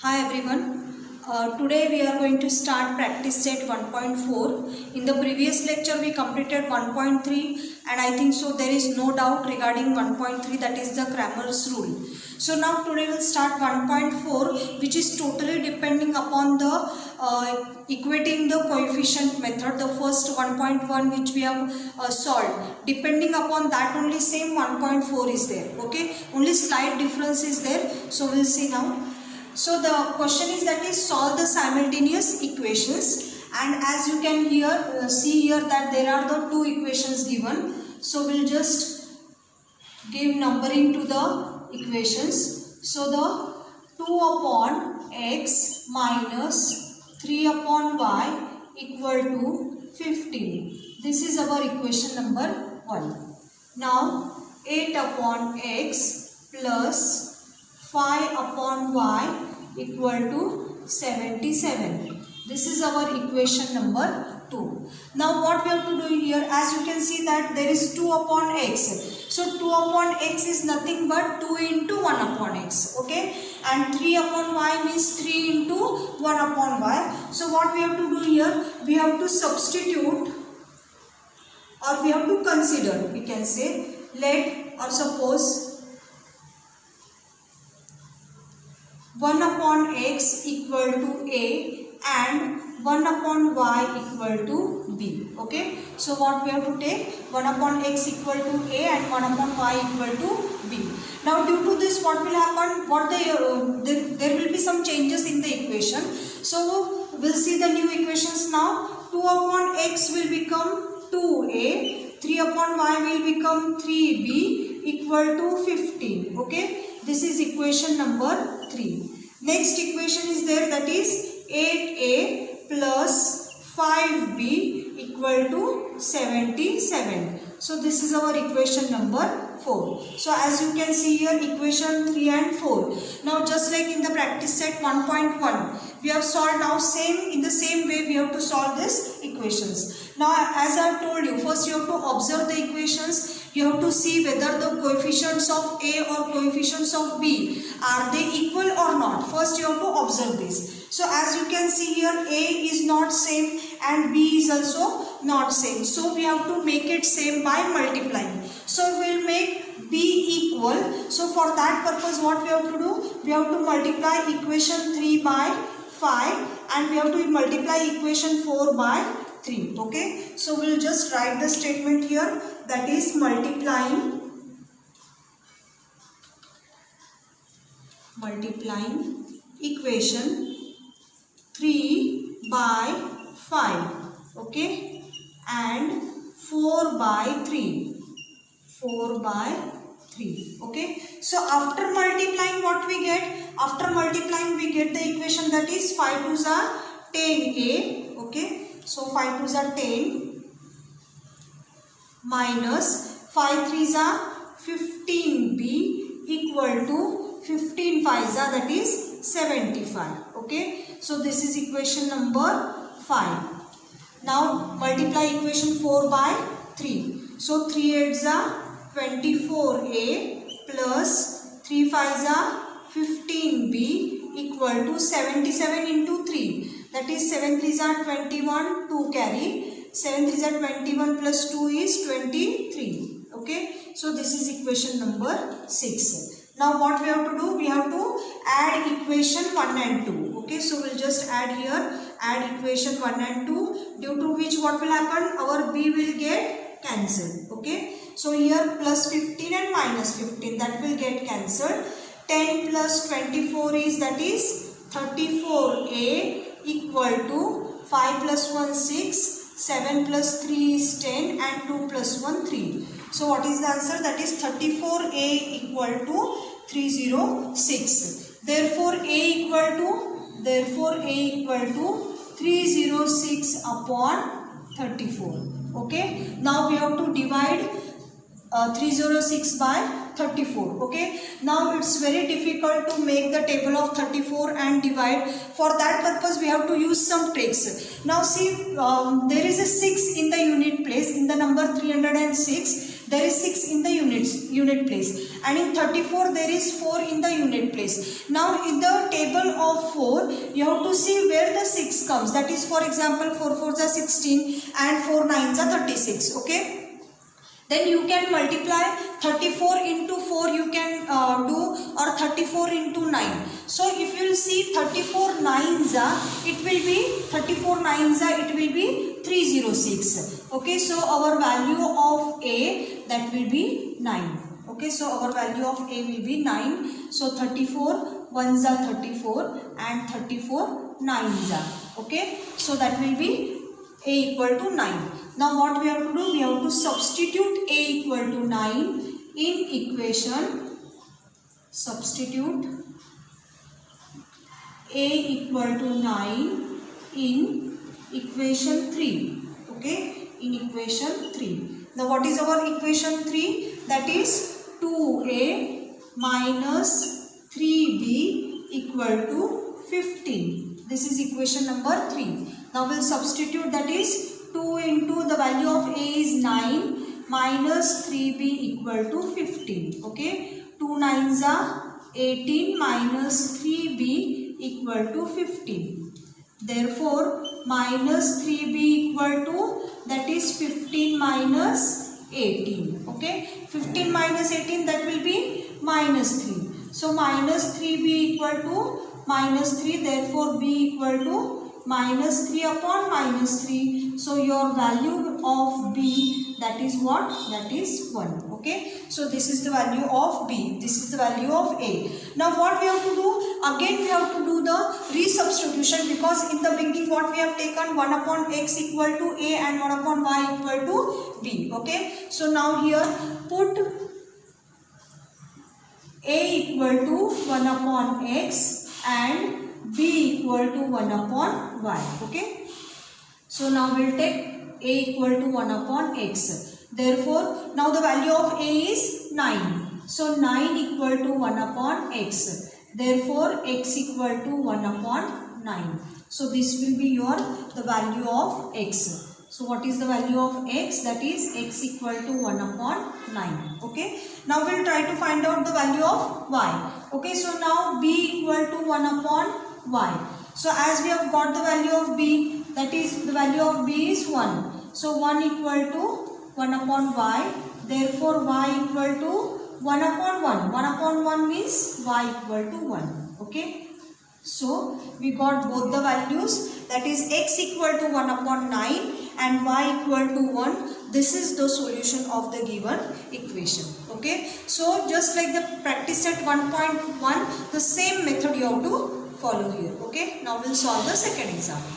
Hi everyone. Today we are going to start practice set 1.4. In the previous lecture we completed 1.3 and I think so there is no doubt regarding 1.3, that is the Cramer's rule. So now today we'll start 1.4, which is totally depending upon the equating the coefficient method, the first 1.1 which we have solved. Depending upon that only same 1.4 is there. Okay, only slight difference is there. So we'll see now. So the question is that is solve the simultaneous equations, and as you can see here that there are the two equations given. So we'll just give numbering to the equations. So the 2 upon x minus 3 upon y equal to 15. This is our equation number 1. Now 8 upon x plus 5 upon y equal to 77. This is our equation number 2. Now what we have to do here, as you can see that there is 2 upon x. So 2 upon x is nothing but 2 into 1 upon x. Okay. And 3 upon y means 3 into 1 upon y. So what we have to do here, we have to substitute or we have to consider, we can say, let or suppose 1 upon x equal to a and 1 upon y equal to b. Okay. So what we have to take, 1 upon x equal to a and 1 upon y equal to b. Now due to this what will happen, there will be some changes in the equation. So we'll see the new equations now. 2 upon x will become 2a, 3 upon y will become 3b equal to 15. Okay. This is equation number 3. Next equation is there, that is 8a plus 5b equal to 77. So this is our equation number 4. So as you can see here, equation 3 and 4. Now just like in the practice set 1.1, we have solved now in the same way we have to solve these equations. Now as I have told you, first you have to observe the equations. You have to see whether the coefficients of A or coefficients of B, are they equal or not. First you have to observe this. So as you can see here, A is not same and B is also not same. So we have to make it same by multiplying. So we will make B equal. So for that purpose what we have to do? We have to multiply equation 3 by 5 and we have to multiply equation 4 by 3. Okay. So we will just write the statement here, that is multiplying equation 3 by 5, okay, and 4 by 3, okay. So after multiplying what we get? After multiplying we get the equation, that is 5 2s are 10a, okay. So 5 2s are 10 minus 5 3s are 15b equal to 15 5s are, that is 75. Okay. So this is equation number 5. Now multiply equation 4 by 3. So 3 8s are 24a plus 3 5s are 15b equal to 77 into 3. That is 7 3s are 21, 2 carry. 7 3s are 21 plus 2 is 23. Okay. So this is equation number 6. Now what we have to do? We have to add equation 1 and 2. Okay. So we'll just add here, add equation 1 and 2, due to which what will happen? Our b will get cancelled. Okay. So here plus 15 and minus 15, that will get cancelled. 10 plus 24 is, that is 34a equal to 5 plus 1 6, 7 plus 3 is 10 and 2 plus 1 3. So what is the answer? That is 34a equal to 306. Therefore a equal to 306 upon 34. Okay. Now we have to divide 306 by 34. Okay. Now it's very difficult to make the table of 34 and divide. For that purpose we have to use some tricks. Now see, there is a 6 in the unit place, in the number 306. there is 6 in the unit place, and in 34 there is 4 in the unit place. Now in the table of 4 you have to see where the 6 comes. That is, for example, 4 4s are 16 and 4 9s are 36. Okay, then you can multiply 34 into 4 you can do, or 34 into 9. So if you will see 34 9s are, it will be 34 9s are, it will be 306. Okay, so our value of A, that will be 9. Okay, so our value of A will be 9. So 34 1s are 34 and 34 9s are. Okay, so that will be A equal to 9. Now what we have to do? We have to substitute A equal to 9 in equation. Substitute A equal to 9 in equation 3. Okay, in equation 3. Now what is our equation 3? That is 2A minus 3B equal to 15. This is equation number 3. Now we'll substitute, that is 2 into the value of A is 9 minus 3B equal to 15. Okay, 2 9s are 18 minus 3B equal to 15. Therefore minus 3B equal to, that is 15 minus 18. Okay, 15 minus 18, that will be minus 3. So minus 3B equal to minus 3. Therefore B equal to minus 3 upon minus 3. So your value of B, that is what? That is 1. Okay, so this is the value of B. This is the value of A. Now what we have to do? Again we have to do the resubstitution, because in the beginning what we have taken, 1 upon x equal to A and 1 upon y equal to B. Okay, so now here put A equal to 1 upon x and B equal to 1 upon y. Okay, so now we'll take A equal to 1 upon x. Therefore now the value of A is 9. So 9 equal to 1 upon x. Therefore x equal to 1 upon 9. So this will be the value of x. So what is the value of x? That is x equal to 1 upon 9. Okay, now we'll try to find out the value of y. Okay, so now B equal to 1 upon y. So as we have got the value of B, that is the value of B is 1. So 1 equal to 1 upon y. Therefore y equal to 1 upon 1. 1 upon 1 means y equal to 1. Okay, so we got both the values, that is x equal to 1 upon 9 and y equal to 1. This is the solution of the given equation. Okay, so just like the practice set 1.1, the same method you have to follow here. Okay, now we'll solve the second example.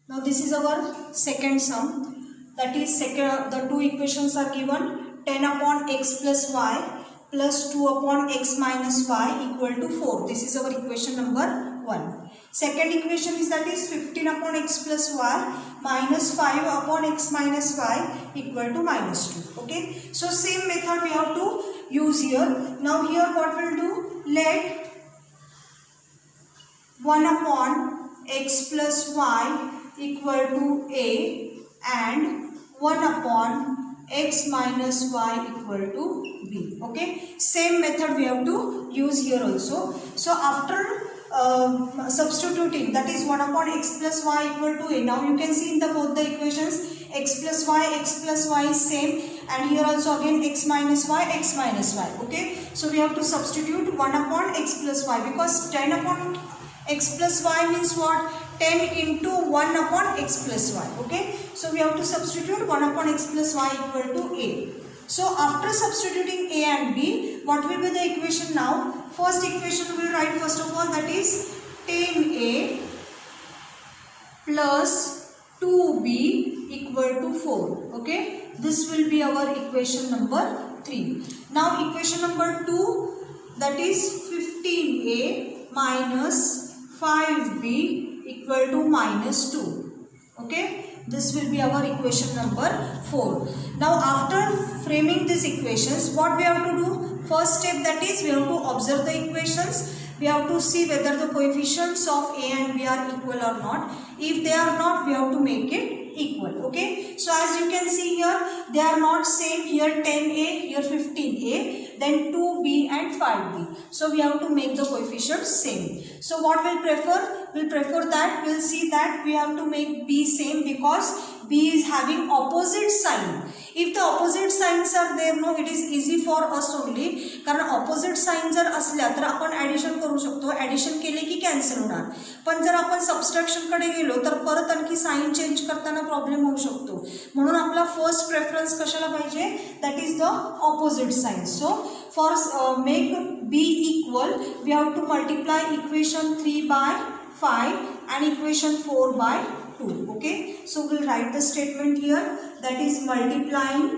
Now this is our second sum. That is, the two equations are given. 10 upon x plus y plus 2 upon x minus y equal to 4. This is our equation number 1. Second equation is, that is 15 upon x plus y minus 5 upon x minus y equal to minus 2. Okay, so same method we have to use here. Now here what we'll do, let 1 upon x plus y equal to a and 1 upon x minus y equal to b. Okay, same method we have to use here also. So after substituting, that is 1 upon x plus y equal to a. Now you can see in the both the equations, x plus y is same, and here also again x minus y. Okay, so we have to substitute 1 upon x plus y, because 10 upon x plus y means what? 10 into 1 upon x plus y. Okay, so we have to substitute 1 upon x plus y equal to a. So after substituting a and b, what will be the equation now? First equation we will write first of all, that is 10a plus 2b equal to 4. Okay, this will be our equation number 3. Now equation number 2, that is 15a minus 5b equal to minus 2. Okay, this will be our equation number 4. Now after framing these equations, what we have to do? First step, that is we have to observe the equations. we have to see whether the coefficients of a and b are equal or not. If they are not, we have to make it equal. Okay, so as you can see here, they are not same. Here 10a, here 15a, then 2b and 5b. So we have to make the coefficients same. So what we'll prefer? We'll prefer that we'll see that we have to make b same, because b is having opposite sign. If the opposite signs are there, no, it is easy for us only. कारण opposite sign जर असल्या तर आपण addition करू शकतो. Addition केले की cancel होणार. पण जर आपण सबस्ट्रॅक्शन कडे गेलो तर परत आणखी साइन चेंज करताना प्रॉब्लेम होऊ शकतो. म्हणून आपला फर्स्ट प्रेफरन्स कशाला पाहिजे? That is the opposite sign. So for make b equal, we have to multiply equation 3 by 5 and equation 4 by 2. Okay, so we'll write the statement here, that is multiplying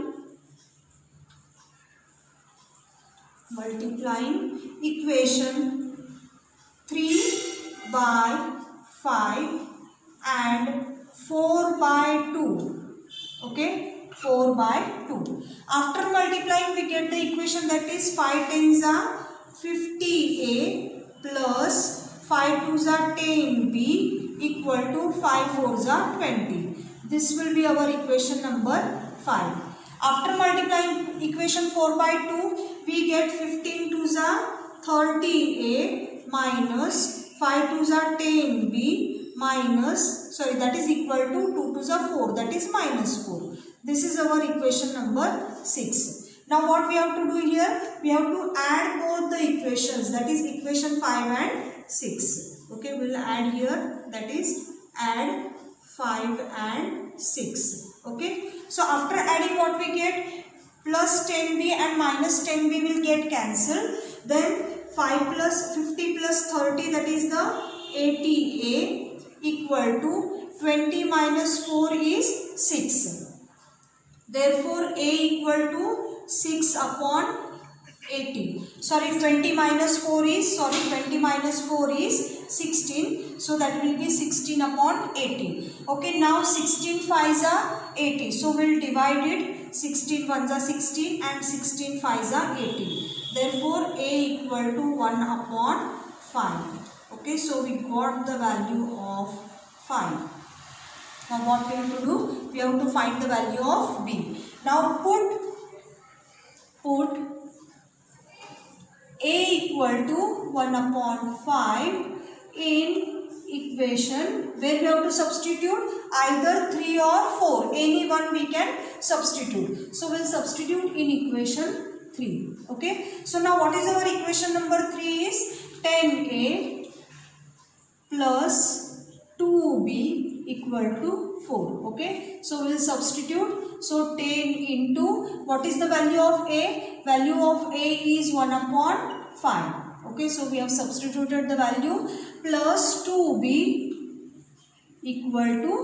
equation 3 by 5 and 4 by 2. Okay, 4 by 2. After multiplying, we get the equation, that is 5 tens are 50a plus 5 2s are 10b equal to 5 4s are 20. This will be our equation number 5. After multiplying equation 4 by 2, we get 15 2s are 30a minus 5 2s are 10b minus, sorry, that is equal to 2 2s are 4, that is minus 4. This is our equation number 6. Now what we have to do here? We have to add both the equations, that is equation 5 and 6. Okay, we will add here, that is add 5 and 6. Okay, so after adding, what we get? Plus 10b and minus 10b will get cancelled. Then 5 plus 50 plus 30, that is the 80a equal to 20 minus 4 is 6. Therefore a equal to 6 upon 80. Sorry, 20 minus 4 is, 16. So that will be 16 upon 80. Okay, now 16 5s are 80. So we'll divide it. 16 1s are 16 and 16 5s are 80. Therefore a equal to 1 upon 5. Okay, so we got the value of 5. Now what we have to do? We have to find the value of b. Now put a equal to 1 upon 5 in equation where we have to substitute either 3 or 4. Any one we can substitute. So we'll substitute in equation 3. Okay. So now what is our equation number 3 is 10a plus 2b equal to 4. Okay, so we'll substitute. So 10 into, what is the value of a? Value of a is 1 upon 5. Okay, so we have substituted the value, plus 2b equal to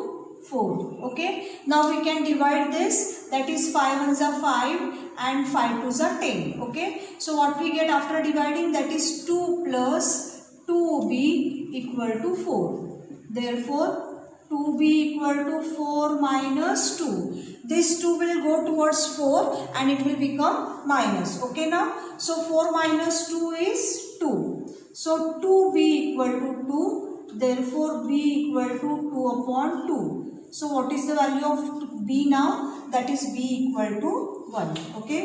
4. Okay, now we can divide this, that is 5 1s are 5 and 5 2s are 10. Okay, so what we get after dividing, that is 2 plus 2b equal to 4. Therefore 2b equal to 4 minus 2. This 2 will go towards 4 and it will become minus. Okay, now, so 4 minus 2 is 2. So 2b equal to 2. Therefore b equal to 2 upon 2. So what is the value of b now? That is b equal to 1. Okay.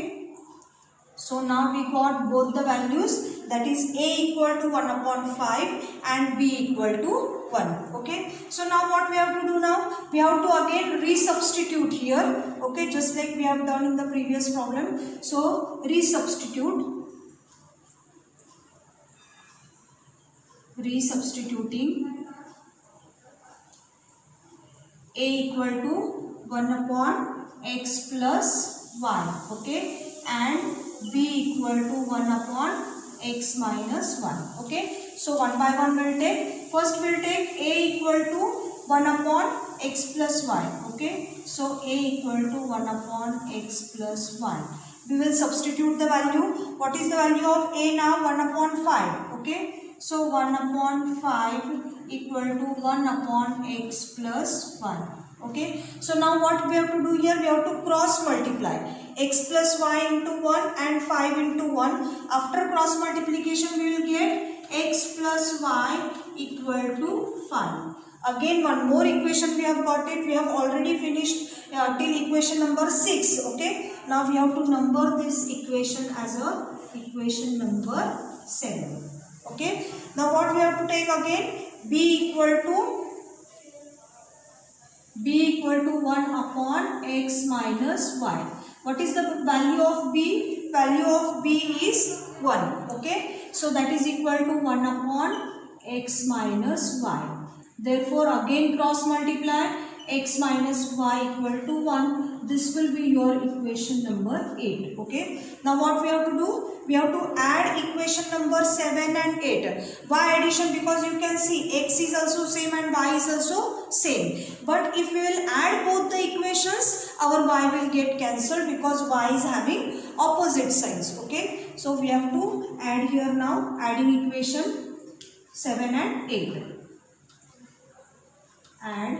So now we got both the values, that is a equal to 1 upon 5 and b equal to 1. Okay. So now what we have to do now? We have to again resubstitute here. Okay, just like we have done in the previous problem. So resubstituting a equal to 1 upon x plus y. Okay, and b equal to 1 upon x minus 1. Okay, so one by one we'll take. First we'll take a equal to 1 upon x plus y. Okay, so a equal to 1 upon x plus y. We will substitute the value. What is the value of a now? 1 upon 5. Okay, so 1 upon 5 equal to 1 upon x plus 1. Okay, so now what we have to do here? We have to cross multiply x plus y into 1 and 5 into 1. After cross multiplication we will get x plus y equal to 5. Again one more equation we have got it. We have already finished till equation number 6. Okay. Now we have to number this equation as a equation number 7. Okay. Now what we have to take again? B equal to 1 upon x minus y. What is the value of b? Value of b is 1. Okay. So that is equal to 1 upon x minus y. Therefore again cross multiply, x minus y equal to 1. This will be your equation number 8. Okay. Now what we have to do? We have to add equation number 7 and 8. Why addition? Because you can see x is also same and y is also same. But if we will add both the equations, our y will get cancelled because y is having opposite signs. Okay. So we have to add here now, adding equation 7 and 8. Add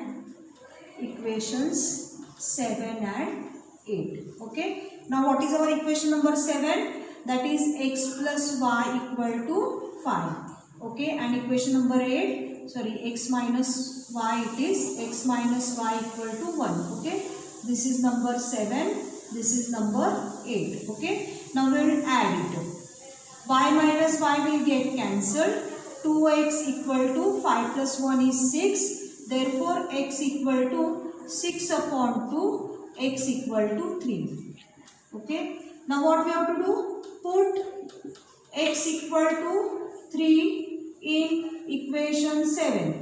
equations 7 and 8. Okay. Now what is our equation number 7? That is x plus y equal to 5. Okay. And equation number 8, sorry, x minus y, it is x minus y equal to 1. Okay. This is number 7. This is number 8. Okay. Now we will add it. Y minus y will get cancelled. 2x equal to 5 plus 1 is 6. Therefore, x equal to 6 upon 2, x equal to 3. Okay. Now what we have to do? Put x equal to 3 in equation 7.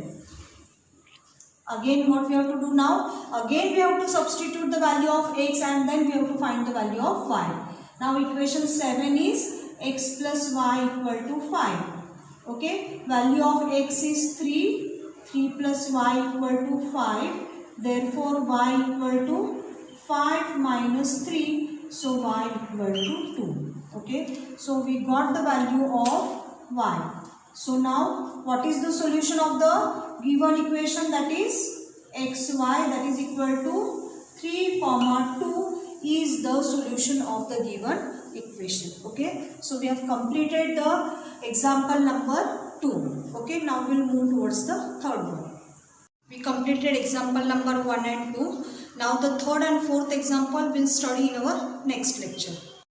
Again what we have to do now? Again we have to substitute the value of x and then we have to find the value of y. Now equation 7 is x plus y equal to 5. Okay. Value of x is 3. 3 plus y equal to 5. Therefore, y equal to 5 minus 3. So, y equal to 2. Okay. So, we got the value of y. So, now what is the solution of the given equation? That is xy, that is equal to 3, 2 is the solution of the given equation. Okay. So, we have completed the example number 2. Okay, now we will move towards the third one. We completed example number 1 and 2. Now the third and fourth example we will study in our next lecture.